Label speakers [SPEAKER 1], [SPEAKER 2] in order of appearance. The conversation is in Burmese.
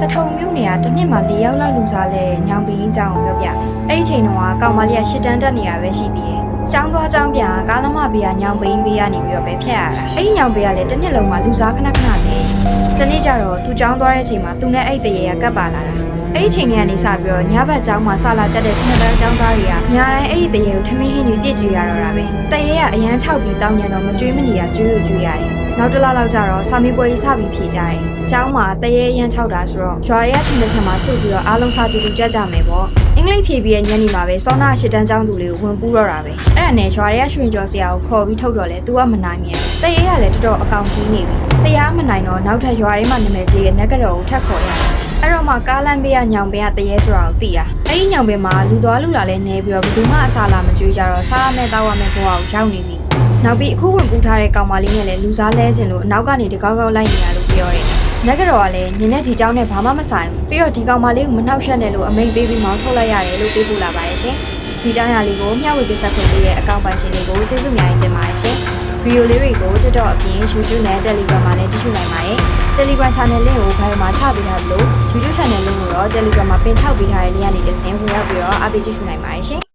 [SPEAKER 1] တထုံမြို့နေရတစ်နှစ်မှ၄ရောက်လောက်လူစားလဲညောင်ပင်းကြောင်းကိုပြောပြမယ်။အဲ့ဒီချိန်တုန်းကကောင်မလေးကရှစ်တန်းတက်နေရပဲရှိသေးတယ်။ကျောင်းသွားကျောင်းပြန်ကားသမားဘေးကညောင်ပင်းဘေးကနေပြီးတော့ပဲဖျက်ရတာ။အဲ့ဒီညောင်ပင်းကလည်းတစ်နှစ်လုံးမှလူစားခဏခဏနေ။တနေ့ကျတော့သူကျောင်းသွားတဲ့အချိန်မှာသူနဲ့အဲ့တရေကကပ်ပါလာတာ။အဲ့ဒီချိန်ကနေစပြီးတော့ညဘက်ကျောင်းမှာဆလာတက်တဲ့စနစ်တန်းကျောင်းသားတွေကညာတိုင်းအဲ့ဒီတရေကိုထမင်းဟင်းတွေပြည့်ကြွေရတော့တာပဲ။တရေကအရန်၆ပြီးတောင်းညံတော့မကြွေးမနေရကျွေးရတယ်။နောက်တစ်လလောက်ကျတော့စာမေးပွဲကြီးစပြီးဖြေကြတယ်။ကျောင်းမှာတရေရန်၆တာဆိုတော့ရွာတွေကချင်းတစ်ချက်မှာစုပြီးတော့အားလုံးစာတူတူကြကြမယ်ပေါ့။အင်္ဂလိပ်ဖြေပြီးရဲ့ညနေမှာပဲစောနာရှစ်တန်းကျောင်းသူလေးကိုဝင်ပူးတော့တာပဲ။အဲ့ဒါနဲ့ရွာတွေကရွှင်ကျော်ဆရာကိုခေါ်ပြီးထုတ်တော့လဲသူကမနိုင်မြန်။တရေကလည်းတော်တော်အကောင်ကြီးနေပြီ။ဆရာမနိုင်တော့နောက်ထပ်ရွာတွေမှာနာမည်ကြီးရဲ့နက်ကတော့ကိုထပ်ခေါ်ရတယ်။အဲ့တော့မှကားလမ်းဘေးကညောင်ပင်ကတရေဆိုတာကိုသိတာ။အဲ့ဒီညောင်ပင်မှာလူသွားလူလာလဲနေပြီးတော့ဘယ်သူမှအစားလာမကြွေးကြတော့စားရမယ်တောက်ရမယ်ဘဝကိုရောက်နေပြီ။နောက်ပြီးအခုဝင်ပူးထားတဲ့ကောင်မလေးနဲ့လည်းလူစားလဲခြင်းလို့အနောက်ကနေတကောက်ကောက်လိုက်နေရလို့ပြောတယ်။နက်ကတော့ကလည်းနင်းနဲ့ဒီเจ้าနဲ့ဘာမှမဆိုင်ဘူး။ပြီးတော့ဒီကောင်မလေးကိုမနှောက်ယှက်နဲ့လို့အမိန့်ပေးပြီးမောင်းထုတ်လိုက်ရတယ်လို့ပြေးပို့လာပါရဲ့ရှင်။ဒီเจ้าရလေးကိုမျှဝေတင်ဆက်ခွင့်ပေးတဲ့အကောင့်ပိုင်ရှင်တွေကိုကျေးဇူးများတင်ပါတယ်ရှင်။ဗီဒီယိုလေးတွေကို TikTok အပြင် YouTube နဲ့ Telegram မှာလည်းကြည့်ရှုနိုင်ပါတယ်။ Telegram Channel link ကိုဘိုင်မှာချပေးထားသလို YouTube Channel link ကိုတော့ Telegram မှာပင်ထောက်ပေးထားတဲ့နေရာနေတစ်ဆင့်ဝင်ရောက်ပြီးတော့အားပေးကြည့်ရှုနိုင်ပါတယ်ရှင်။